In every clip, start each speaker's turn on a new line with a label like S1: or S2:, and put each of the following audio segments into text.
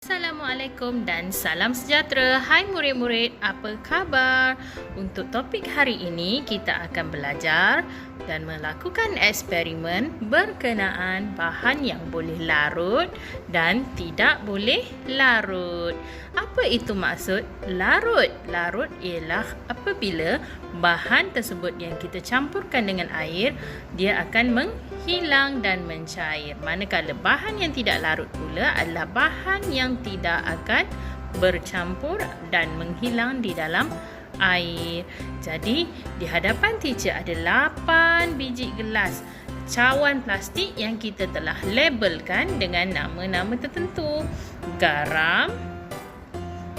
S1: Assalamualaikum dan salam sejahtera. Hai murid-murid, apa khabar? Untuk topik hari ini, kita akan belajar dan melakukan eksperimen berkenaan bahan yang boleh larut dan tidak boleh larut. Apa itu maksud larut? Larut ialah apabila bahan tersebut yang kita campurkan dengan air, dia akan menghilang dan mencair. Manakala bahan yang tidak larut pula adalah bahan yang tidak akan bercampur dan menghilang di dalam air. Jadi, di hadapan teacher ada 8 biji gelas cawan plastik yang kita telah labelkan dengan nama-nama tertentu. Garam,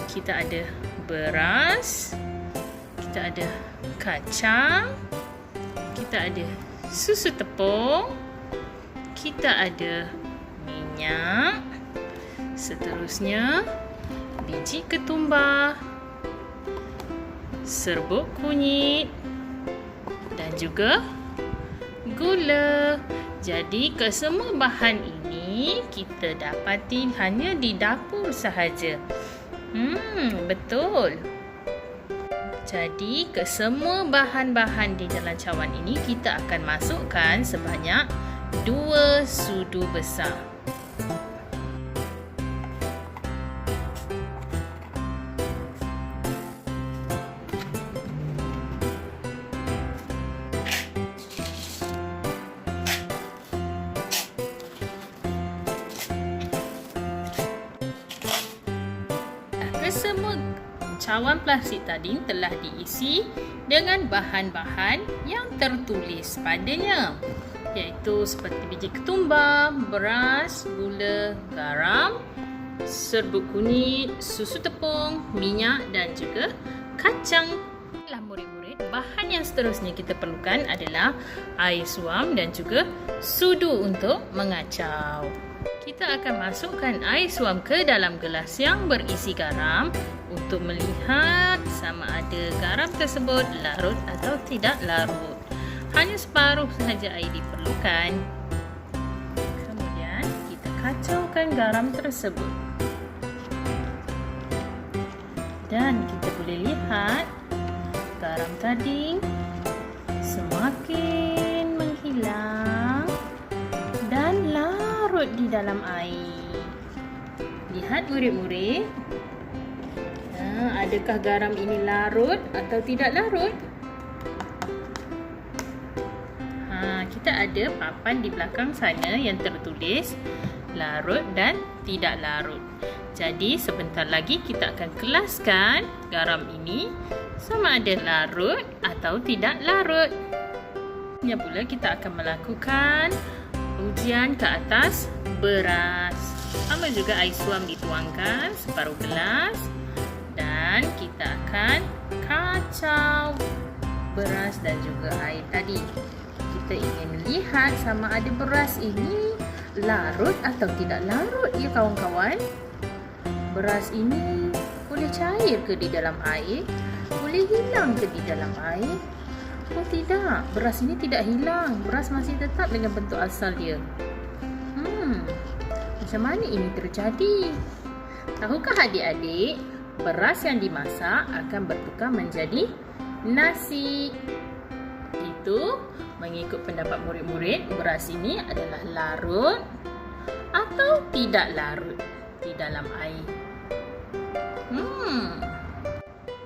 S1: kita ada beras, kita ada kacang, kita ada susu tepung, kita ada minyak, seterusnya biji ketumbar, serbuk kunyit dan juga gula. Jadi kesemua bahan ini kita dapati hanya di dapur sahaja. Betul. Jadi kesemua bahan-bahan di dalam cawan ini kita akan masukkan sebanyak 2 sudu besar. Kesemua cawan plastik tadi telah diisi dengan bahan-bahan yang tertulis padanya, iaitu seperti biji ketumbar, beras, gula, garam, serbuk kunyit, susu tepung, minyak dan juga kacang. Murid-murid, bahan yang seterusnya kita perlukan adalah air suam dan juga sudu untuk mengacau. Kita akan masukkan air suam ke dalam gelas yang berisi garam untuk melihat sama ada garam tersebut larut atau tidak larut. Hanya separuh sahaja air diperlukan. Kemudian kita kacaukan garam tersebut. Dan kita boleh lihat garam tadi semakin menghilang dan larut di dalam air. Lihat murid-murid, adakah garam ini larut atau tidak larut? Kita ada papan di belakang sana yang tertulis larut dan tidak larut. Jadi sebentar lagi kita akan kelaskan garam ini sama ada larut atau tidak larut. Selanjutnya pula kita akan melakukan ujian ke atas beras. Sama juga air suam dituangkan separuh gelas dan kita akan kacau beras dan juga air tadi. Kita ingin lihat sama ada beras ini larut atau tidak larut ya kawan-kawan. Beras ini boleh cair ke di dalam air? Boleh hilang ke di dalam air? Oh tidak, beras ini tidak hilang. Beras masih tetap dengan bentuk asal dia. Macam mana ini terjadi? Tahukah adik-adik, beras yang dimasak akan bertukar menjadi nasi. Itu mengikut pendapat murid-murid, beras ini adalah larut atau tidak larut di dalam air.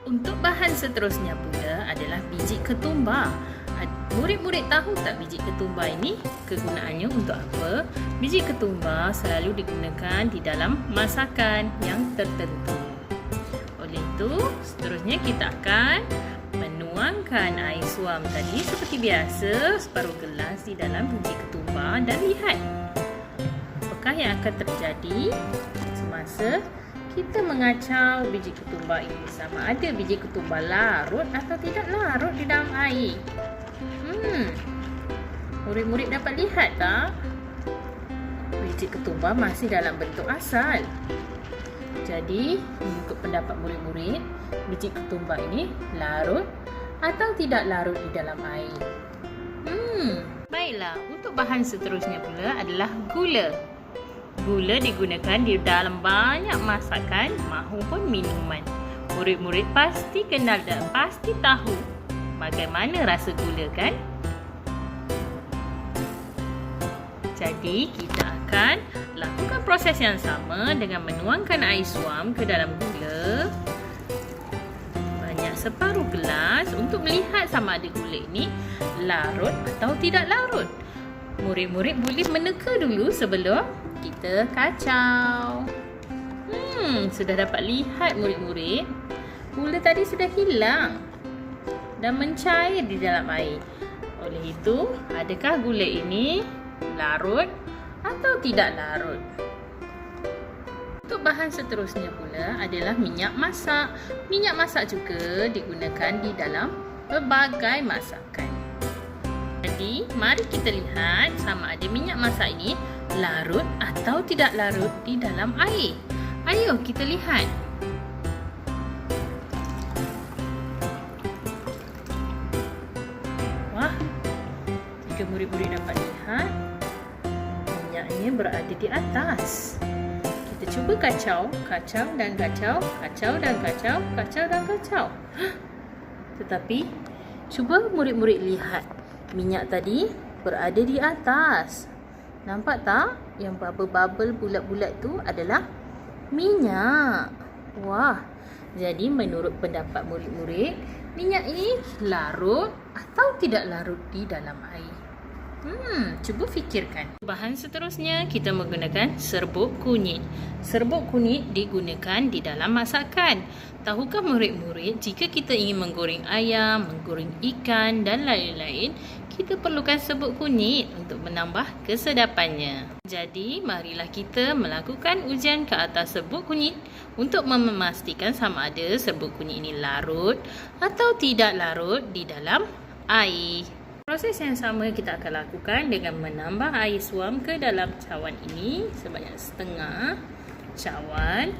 S1: Untuk bahan seterusnya pula adalah biji ketumbar. Murid-murid tahu tak biji ketumbar ini kegunaannya untuk apa? Biji ketumbar selalu digunakan di dalam masakan yang tertentu. Oleh itu, seterusnya kita akan menuangkan air suam tadi seperti biasa, separuh gelas di dalam biji ketumbar dan lihat apakah yang akan terjadi semasa kita mengacau biji ketumbar ini. Sama ada biji ketumbar larut atau tidak larut di dalam air. Murid-murid dapat lihat tak? Biji ketumbar masih dalam bentuk asal. Jadi, mengikut pendapat murid-murid, biji ketumbar ini larut atau tidak larut di dalam air. Baiklah, untuk bahan seterusnya pula adalah gula. Gula digunakan di dalam banyak masakan maupun minuman. Murid-murid pasti kenal dan pasti tahu bagaimana rasa gula, kan? Jadi, kita akan lakukan proses yang sama dengan menuangkan air suam ke dalam gula. Banyak separuh gelas untuk melihat sama ada gula ini larut atau tidak larut. Murid-murid boleh meneka dulu sebelum kita kacau. Sudah dapat lihat murid-murid, gula tadi sudah hilang dan mencair di dalam air. Oleh itu, adakah gula ini larut atau tidak larut? Untuk bahan seterusnya pula adalah minyak masak. Minyak masak juga digunakan di dalam pelbagai masakan. Jadi, mari kita lihat sama ada minyak masak ini larut atau tidak larut di dalam air. Ayo kita lihat. Wah, jika murid-murid dapat lihat, minyaknya berada di atas. Kita cuba kacau, kacau dan kacau, kacau dan kacau, kacau dan kacau. Tetapi, cuba murid-murid lihat. Minyak tadi berada di atas. Nampak tak? Yang bubble-bubble bulat-bulat tu adalah minyak. Wah, jadi menurut pendapat murid-murid, minyak ini larut atau tidak larut di dalam air? Cuba fikirkan. Bahan seterusnya kita menggunakan serbuk kunyit. Serbuk kunyit digunakan di dalam masakan. Tahukah murid-murid, jika kita ingin menggoreng ayam, menggoreng ikan dan lain-lain, kita perlukan serbuk kunyit untuk menambah kesedapannya. Jadi, marilah kita melakukan ujian ke atas serbuk kunyit untuk memastikan sama ada serbuk kunyit ini larut atau tidak larut di dalam air. Proses yang sama kita akan lakukan dengan menambah air suam ke dalam cawan ini sebanyak setengah cawan,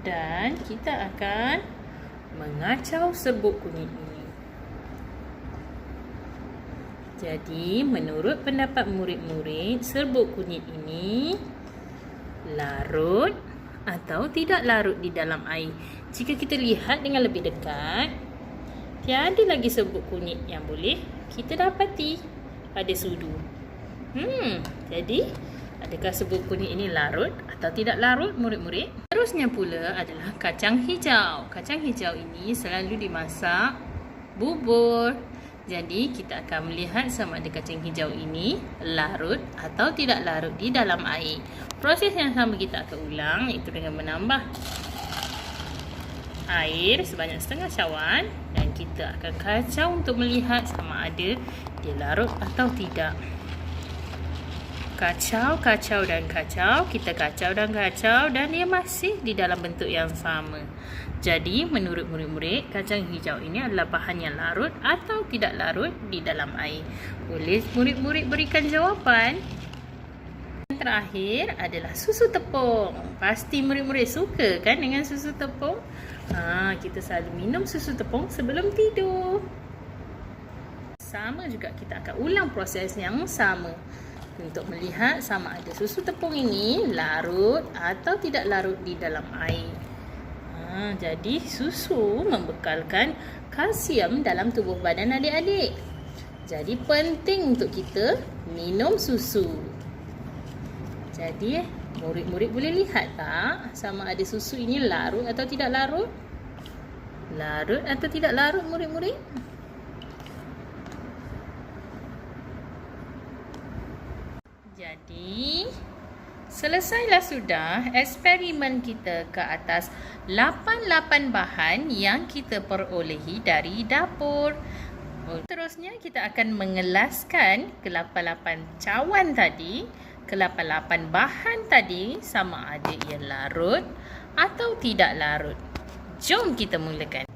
S1: dan kita akan mengacau serbuk kunyit ini. Jadi, menurut pendapat murid-murid, serbuk kunyit ini larut atau tidak larut di dalam air. Jika kita lihat dengan lebih dekat, tiada lagi serbuk kunyit yang boleh kita dapati pada sudu. Jadi, adakah serbuk kunyit ini larut atau tidak larut, murid-murid? Terusnya pula adalah kacang hijau. Kacang hijau ini selalu dimasak bubur. Jadi, kita akan melihat sama ada kacang hijau ini larut atau tidak larut di dalam air. Proses yang sama kita akan ulang, iaitu dengan menambah air sebanyak setengah cawan, dan kita akan kacau untuk melihat sama ada dia larut atau tidak. Kacau, kacau dan kacau. Kita kacau dan kacau dan dia masih di dalam bentuk yang sama. Jadi, menurut murid-murid, kacang hijau ini adalah bahan yang larut atau tidak larut di dalam air. Boleh murid-murid berikan jawapan? Yang terakhir adalah susu tepung. Pasti murid-murid suka kan dengan susu tepung? Kita selalu minum susu tepung sebelum tidur. Sama juga kita akan ulang proses yang sama untuk melihat sama ada susu tepung ini larut atau tidak larut di dalam air. Jadi susu membekalkan kalsium dalam tubuh badan adik-adik. Jadi penting untuk kita minum susu. Jadi murid-murid boleh lihat tak sama ada susu ini larut atau tidak larut? Larut atau tidak larut, murid-murid? Jadi, selesailah sudah eksperimen kita ke atas 88 bahan yang kita perolehi dari dapur. Terusnya kita akan mengelaskan ke 88 cawan tadi, ke 88 bahan tadi sama ada ia larut atau tidak larut. Jom kita mulakan.